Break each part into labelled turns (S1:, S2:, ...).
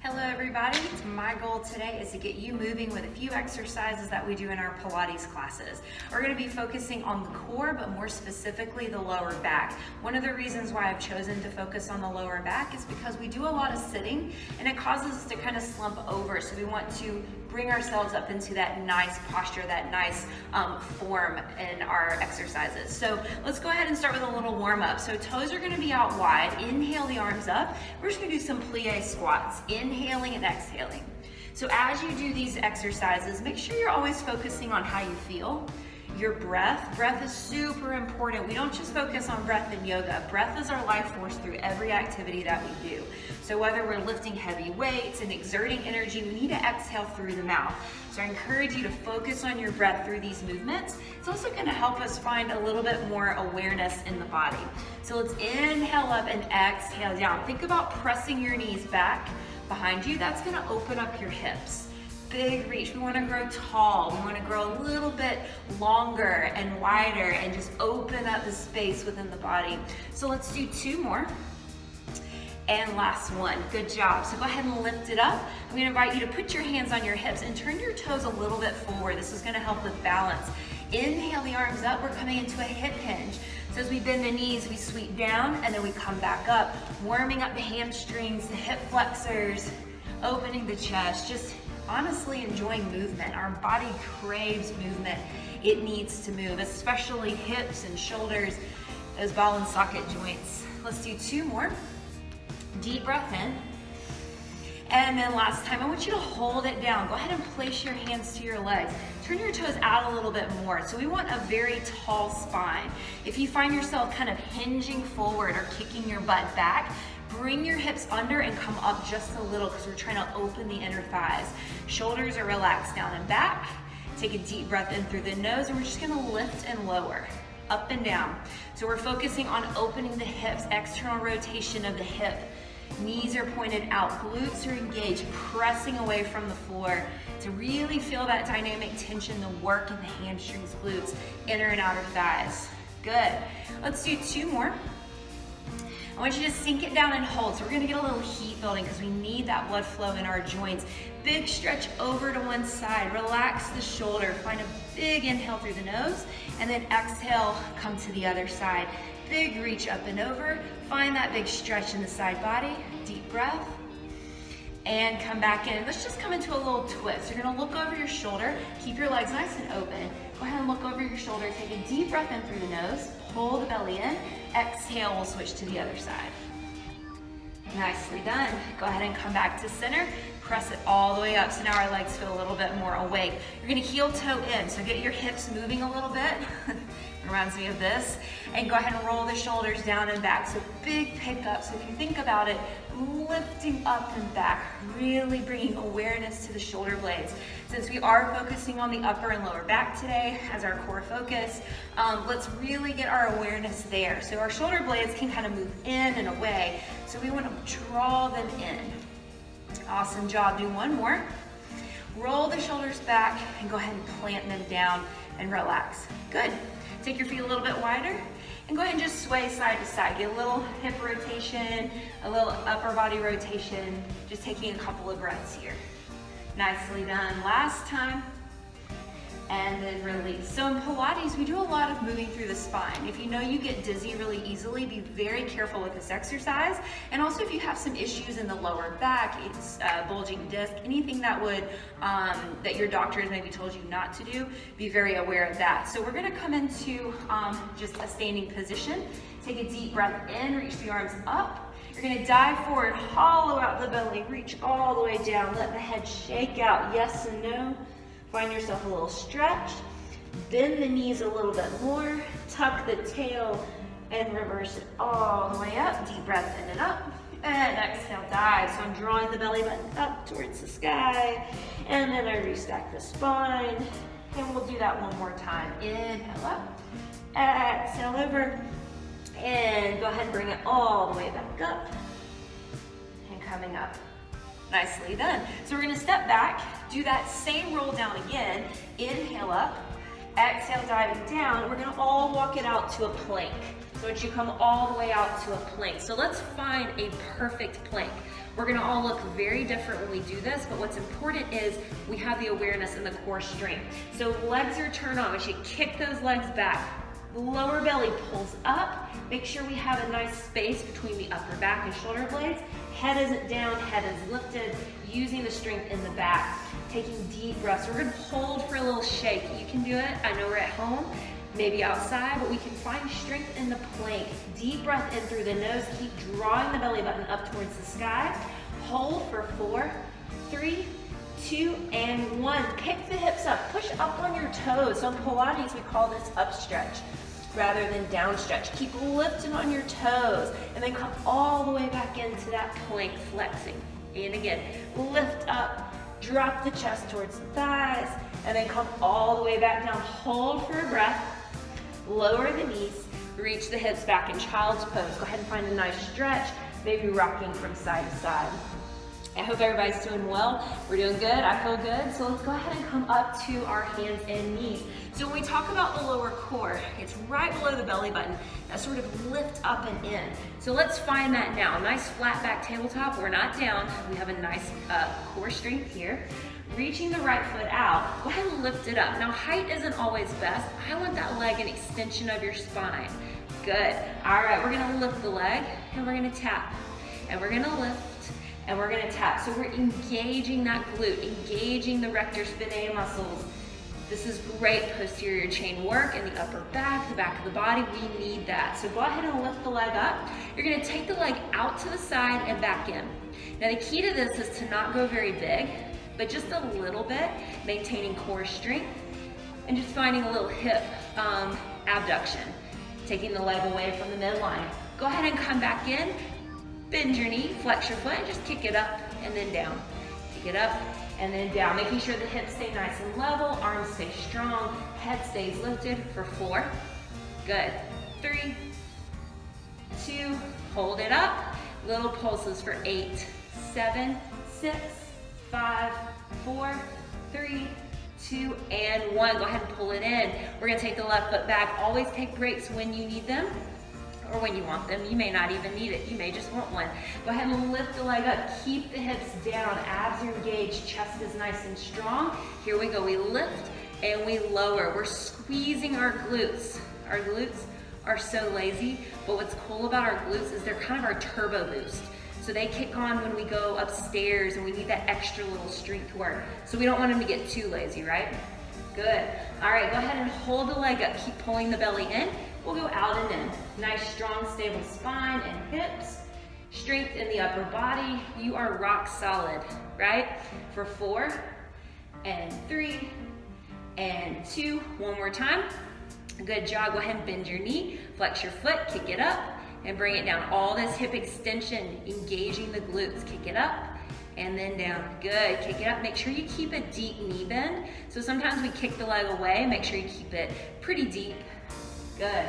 S1: Hello everybody, my goal today is to get you moving with a few exercises that we do in our Pilates classes. We're going to be focusing on the core, but more specifically the lower back. One of the reasons why I've chosen to focus on the lower back is because we do a lot of sitting and it causes us to kind of slump over. So we want to bring ourselves up into that nice posture, that nice form in our exercises. So let's go ahead and start with a little warm up. So toes are going to be out wide. Inhale the arms up. We're just going to do some plie squats. Inhaling and exhaling. So as you do these exercises, make sure you're always focusing on how you feel. Your breath. Breath is super important. We don't just focus on breath in yoga. Breath is our life force through every activity that we do. So whether we're lifting heavy weights and exerting energy, we need to exhale through the mouth. So I encourage you to focus on your breath through these movements. It's also going to help us find a little bit more awareness in the body. So let's inhale up and exhale down. Think about pressing your knees back behind you. That's going to open up your hips. Big reach. We want to grow tall. We want to grow a little bit longer and wider and just open up the space within the body. So let's do two more. And last one. Good job. So go ahead and lift it up. I'm going to invite you to put your hands on your hips and turn your toes a little bit forward. This is going to help with balance. Inhale the arms up. We're coming into a hip hinge. So as we bend the knees, we sweep down and then we come back up, warming up the hamstrings, the hip flexors, opening the chest, just honestly enjoying movement. Our body craves movement. It needs to move, especially hips and shoulders, those ball and socket joints. Let's do two more. Deep breath in. And then last time, I want you to hold it down. Go ahead and place your hands to your legs. Turn your toes out a little bit more. So we want a very tall spine. If you find yourself kind of hinging forward or kicking your butt back, bring your hips under and come up just a little because we're trying to open the inner thighs. Shoulders are relaxed down and back. Take a deep breath in through the nose and we're just gonna lift and lower, up and down. So we're focusing on opening the hips, external rotation of the hip. Knees are pointed out, glutes are engaged, pressing away from the floor to really feel that dynamic tension, the work in the hamstrings, glutes, inner and outer thighs. Good. Let's do two more. I want you to sink it down and hold. So we're gonna get a little heat building because we need that blood flow in our joints. Big stretch over to one side, relax the shoulder, find a big inhale through the nose, and then exhale, come to the other side. Big reach up and over, find that big stretch in the side body, deep breath, and come back in. Let's just come into a little twist. You're gonna look over your shoulder, keep your legs nice and open. Go ahead and look over your shoulder, take a deep breath in through the nose, pull the belly in, exhale, we'll switch to the other side. Nicely done. Go ahead and come back to center, press it all the way up. So now our legs feel a little bit more awake. You're gonna heel toe in, so get your hips moving a little bit. Reminds me of this. And go ahead and roll the shoulders down and back. So big pickup. So if you think about it, lifting up and back, really bringing awareness to the shoulder blades. Since we are focusing on the upper and lower back today as our core focus, let's really get our awareness there. So our shoulder blades can kind of move in and away. So we want to draw them in. Awesome job. Do one more. Roll the shoulders back and go ahead and plant them down and relax. Good. Take your feet a little bit wider and go ahead and just sway side to side. Get a little hip rotation, a little upper body rotation, just taking a couple of breaths here. Nicely done. Last time. And then release. So in Pilates, we do a lot of moving through the spine. If you know you get dizzy really easily, be very careful with this exercise. And also if you have some issues in the lower back, it's bulging disc, anything that would, that your doctor has maybe told you not to do, be very aware of that. So we're gonna come into just a standing position. Take a deep breath in, reach the arms up. You're gonna dive forward, hollow out the belly, reach all the way down, let the head shake out, yes and no. Find yourself a little stretch, bend the knees a little bit more, tuck the tail, and reverse it all the way up. Deep breath in and up, and exhale, dive. So I'm drawing the belly button up towards the sky, and then I restack the spine, and we'll do that one more time. Inhale up, exhale over, and go ahead and bring it all the way back up, and coming up. Nicely done. So we're gonna step back, do that same roll down again, inhale up, exhale diving down. We're gonna all walk it out to a plank. So once you come all the way out to a plank. So let's find a perfect plank. We're gonna all look very different when we do this, but what's important is we have the awareness and the core strength. So legs are turned on. We should kick those legs back. Lower belly pulls up. Make sure we have a nice space between the upper back and shoulder blades. Head isn't down, head is lifted, using the strength in the back. Taking deep breaths. We're gonna hold for a little shake. You can do it. I know we're at home, maybe outside, but we can find strength in the plank. Deep breath in through the nose. Keep drawing the belly button up towards the sky. Hold for 4, 3, 2, and 1. Kick the hips up. Push up on your toes. So in Pilates, we call this up stretch rather than down stretch. Keep lifting on your toes and then come all the way back into that plank, flexing. And again, lift up, drop the chest towards the thighs, and then come all the way back down. Hold for a breath, lower the knees, reach the hips back in child's pose. Go ahead and find a nice stretch, maybe rocking from side to side. I hope everybody's doing well. We're doing good, I feel good. So let's go ahead and come up to our hands and knees. So when we talk about the lower core, it's right below the belly button, that sort of lift up and in. So let's find that now. Nice flat back tabletop, we're not down. We have a nice core strength here. Reaching the right foot out, go ahead and lift it up. Now height isn't always best. I want that leg an extension of your spine. Good. All right, we're gonna lift the leg and we're gonna tap. And we're gonna lift. And we're gonna tap. So we're engaging that glute, engaging the rector spinae muscles. This is great posterior chain work in the upper back, the back of the body. We need that. So go ahead and lift the leg up. You're gonna take the leg out to the side and back in. Now the key to this is to not go very big, but just a little bit, maintaining core strength and just finding a little hip abduction. Taking the leg away from the midline. Go ahead and come back in. Bend your knee, flex your foot, and just kick it up and then down. Kick it up and then down. Making sure the hips stay nice and level, arms stay strong, head stays lifted for 4. Good. 3, 2, hold it up. Little pulses for 8, 7, 6, 5, 4, 3, 2, and 1. Go ahead and pull it in. We're gonna take the left foot back. Always take breaks when you need them. Or when you want them. You may not even need it. You may just want one. Go ahead and lift the leg up. Keep the hips down. Abs are engaged. Chest is nice and strong. Here we go. We lift and we lower. We're squeezing our glutes. Our glutes are so lazy, but what's cool about our glutes is they're kind of our turbo boost. So they kick on when we go upstairs and we need that extra little strength work. So we don't want them to get too lazy, right? Good. All right, go ahead and hold the leg up. Keep pulling the belly in. We'll go out and in. Nice, strong, stable spine and hips. Strength in the upper body. You are rock solid, right? For 4, and 3, and 2. One more time. Good job. Go ahead and bend your knee. Flex your foot, kick it up, and bring it down. All this hip extension, engaging the glutes. Kick it up, and then down. Good. Kick it up. Make sure you keep a deep knee bend. So sometimes we kick the leg away. Make sure you keep it pretty deep. Good.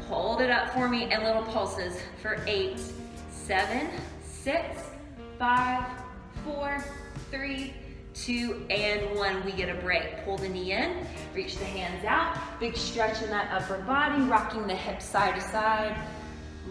S1: Hold it up for me and little pulses for 8, 7, 6, 5, 4, 3, 2, and 1. We get a break. Pull the knee in, reach the hands out. Big stretch in that upper body, rocking the hips side to side.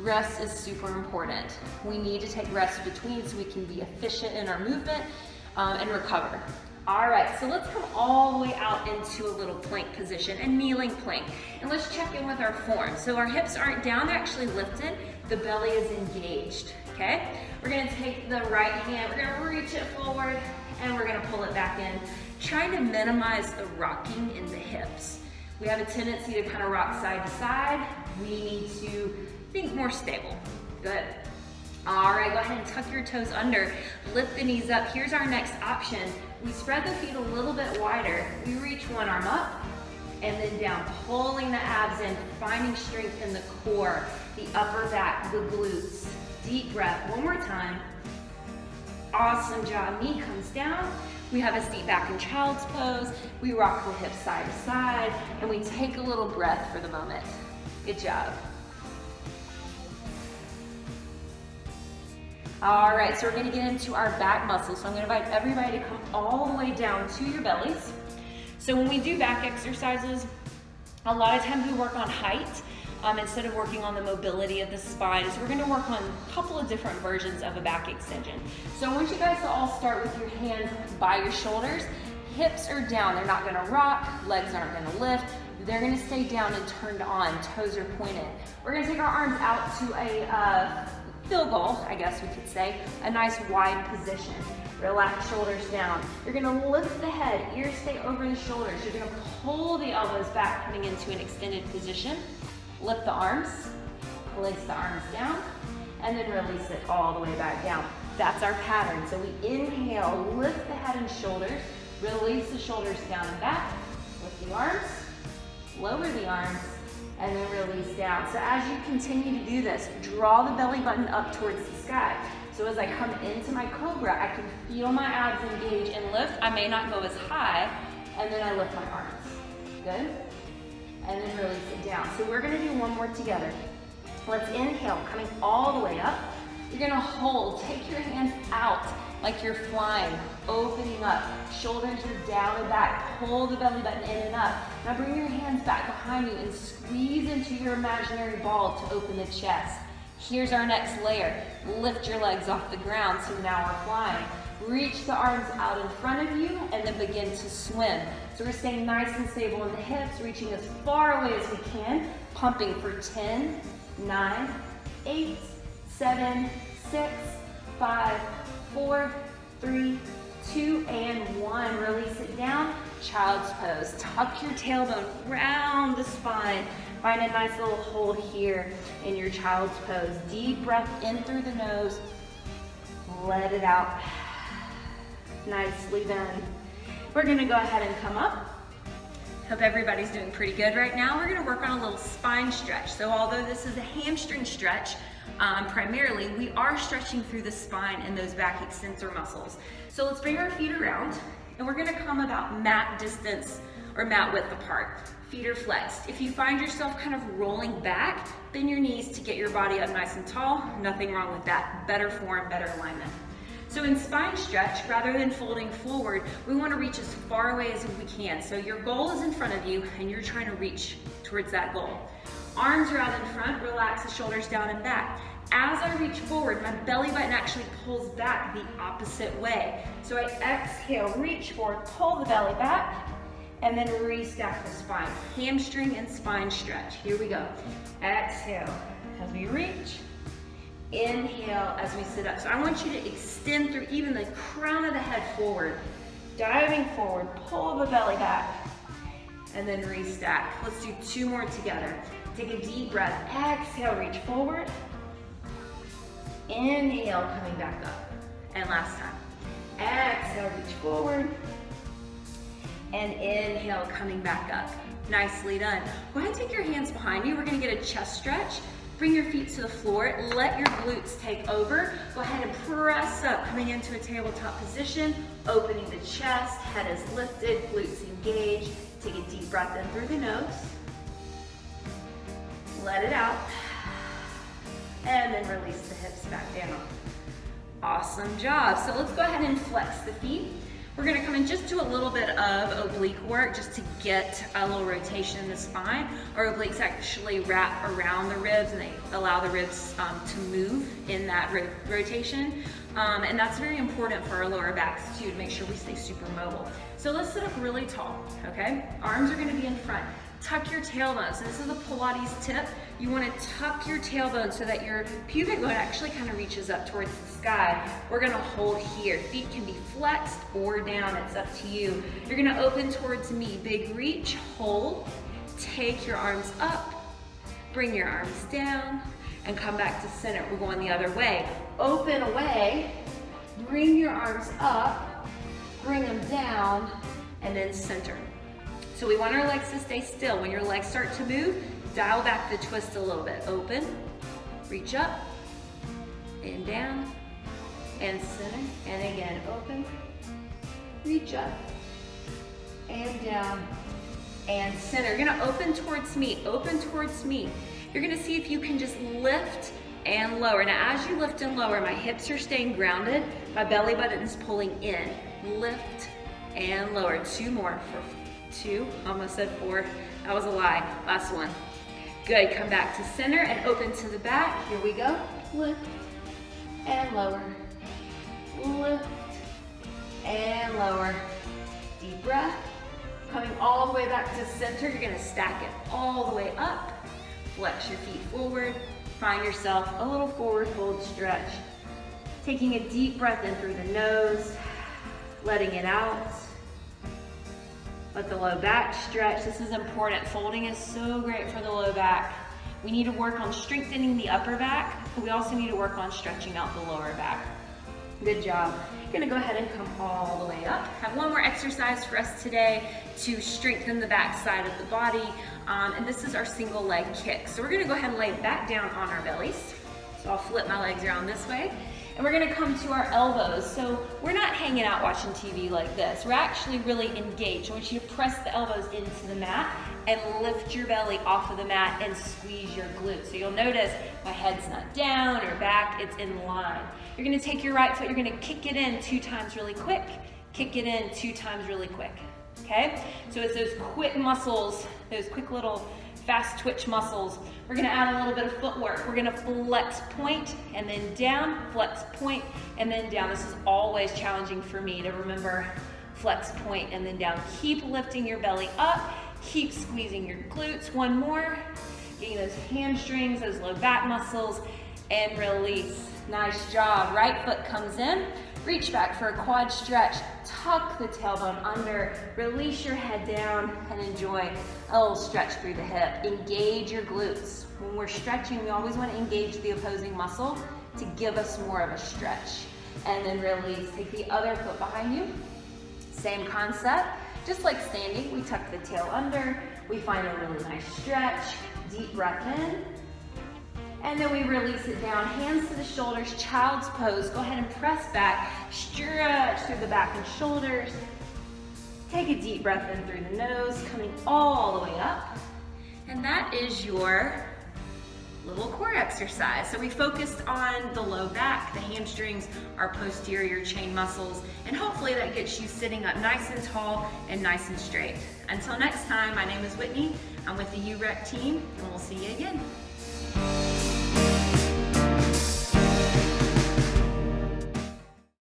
S1: Rest is super important. We need to take rest between so we can be efficient in our movement and recover. All right, so let's come all the way out into a little plank position, a kneeling plank. And let's check in with our form. So our hips aren't down, they're actually lifted. The belly is engaged, okay? We're gonna take the right hand, we're gonna reach it forward, and we're gonna pull it back in. Trying to minimize the rocking in the hips. We have a tendency to kind of rock side to side. We need to think more stable. Good. All right, go ahead and tuck your toes under. Lift the knees up. Here's our next option. We spread the feet a little bit wider. We reach one arm up and then down, pulling the abs in, finding strength in the core, the upper back, the glutes. Deep breath, one more time. Awesome job. Knee comes down. We have a steep back in child's pose. We rock the hips side to side, and we take a little breath for the moment. Good job. All right, so we're gonna get into our back muscles. So I'm gonna invite everybody to come all the way down to your bellies. So when we do back exercises, a lot of times we work on height. instead of working on the mobility of the spine. So we're gonna work on a couple of different versions of a back extension. So I want you guys to all start with your hands by your shoulders. Hips are down, they're not gonna rock, legs aren't gonna lift. They're gonna stay down and turned on, toes are pointed. We're gonna take our arms out to a field goal, I guess we could say, a nice wide position. Relax shoulders down. You're gonna lift the head, ears stay over the shoulders. You're gonna pull the elbows back, coming into an extended position. Lift the arms, place the arms down, and then release it all the way back down. That's our pattern. So we inhale, lift the head and shoulders, release the shoulders down and back, lift the arms, lower the arms, and then release down. So as you continue to do this, draw the belly button up towards the sky. So as I come into my cobra, I can feel my abs engage and lift. I may not go as high, and then I lift my arms. Good? And then release it down. So we're gonna do one more together. Let's inhale, coming all the way up. You're gonna hold, take your hands out like you're flying, opening up. Shoulders are down and back, pull the belly button in and up. Now bring your hands back behind you and squeeze into your imaginary ball to open the chest. Here's our next layer. Lift your legs off the ground, so now we're flying. Reach the arms out in front of you and then begin to swim. So we're staying nice and stable in the hips, reaching as far away as we can, pumping for 10, 9, 8, 7, 6, 5, 4, 3, 2, and 1. Release it down, child's pose. Tuck your tailbone, round the spine. Find a nice little hold here in your child's pose. Deep breath in through the nose. Let it out. Nicely done. We're gonna go ahead and come up. Hope everybody's doing pretty good right now. We're gonna work on a little spine stretch. So although this is a hamstring stretch, primarily, we are stretching through the spine and those back extensor muscles. So let's bring our feet around, and we're gonna come about mat distance or mat width apart. Feet are flexed. If you find yourself kind of rolling back, bend your knees to get your body up nice and tall. Nothing wrong with that. Better form, better alignment. So in spine stretch, rather than folding forward, we want to reach as far away as we can. So your goal is in front of you and you're trying to reach towards that goal. Arms are out in front, relax the shoulders down and back. As I reach forward, my belly button actually pulls back the opposite way. So I exhale, reach forward, pull the belly back, and then restack the spine. Hamstring and spine stretch. Here we go. Exhale as we reach. Inhale as we sit up. So I want you to extend through even the crown of the head forward. Diving forward, pull the belly back, and then restack. Let's do 2 more together. Take a deep breath. Exhale, reach forward. Inhale, coming back up. And last time. Exhale, reach forward. And inhale, coming back up. Nicely done. Go ahead and take your hands behind you. We're gonna get a chest stretch. Bring your feet to the floor. Let your glutes take over. Go ahead and press up, coming into a tabletop position, opening the chest, head is lifted, glutes engaged. Take a deep breath in through the nose. Let it out. And then release the hips back down. Awesome job. So let's go ahead and flex the feet. We're gonna come in just do a little bit of oblique work just to get a little rotation in the spine. Our obliques actually wrap around the ribs and they allow the ribs to move in that rotation. And that's very important for our lower backs too, to make sure we stay super mobile. So let's sit up really tall, okay? Arms are gonna be in front. Tuck your tailbone. So this is a Pilates tip. You want to tuck your tailbone so that your pubic bone actually kind of reaches up towards the sky. We're going to hold here. Feet can be flexed or down. It's up to you. You're going to open towards me. Big reach, hold. Take your arms up. Bring your arms down and come back to center. We're going the other way. Open away. Bring your arms up. Bring them down and then center. So we want our legs to stay still. When your legs start to move, dial back the twist a little bit. Open, reach up, and down, and center. And again, open, reach up, and down, and center. You're gonna open towards me, open towards me. You're gonna see if you can just lift and lower. Now as you lift and lower, my hips are staying grounded, my belly button is pulling in. Lift and lower. 2 more for 2, almost said 4, that was a lie. Last one. Good, come back to center and open to the back. Here we go. Lift and lower. Lift and lower. Deep breath. Coming all the way back to center, you're gonna stack it all the way up. Flex your feet forward. Find yourself a little forward fold stretch. Taking a deep breath in through the nose, letting it out. Let the low back stretch. This is important. Folding is so great for the low back. We need to work on strengthening the upper back, but we also need to work on stretching out the lower back. Good job. You're gonna go ahead and come all the way up. Have one more exercise for us today to strengthen the back side of the body, and this is our single leg kick. So we're gonna go ahead and lay back down on our bellies. So I'll flip my legs around this way, and we're gonna come to our elbows. So we're not hanging out watching TV like this. We're actually really engaged. I want you to press the elbows into the mat and lift your belly off of the mat and squeeze your glutes. So you'll notice my head's not down or back, it's in line. You're gonna take your right foot, you're gonna kick it in 2 times really quick, kick it in 2 times really quick, okay? So it's those quick muscles, those quick little fast twitch muscles. We're gonna add a little bit of footwork. We're gonna flex point and then down, flex point and then down. This is always challenging for me to remember flex point and then down. Keep lifting your belly up, keep squeezing your glutes. One more, getting those hamstrings, those low back muscles, and release. Nice job. Right foot comes in, reach back for a quad stretch, tuck the tailbone under, release your head down, and enjoy a little stretch through the hip. Engage your glutes. When we're stretching, we always want to engage the opposing muscle to give us more of a stretch. And then release. Take the other foot behind you. Same concept. Just like standing, we tuck the tail under, we find a really nice stretch, deep breath in, and then we release it down, hands to the shoulders, child's pose. Go ahead and press back, stretch through the back and shoulders. Take a deep breath in through the nose, coming all the way up. And that is your little core exercise. So we focused on the low back, the hamstrings, our posterior chain muscles, and hopefully that gets you sitting up nice and tall and nice and straight. Until next time, my name is Whitney. I'm with the UREC team, and we'll see you again.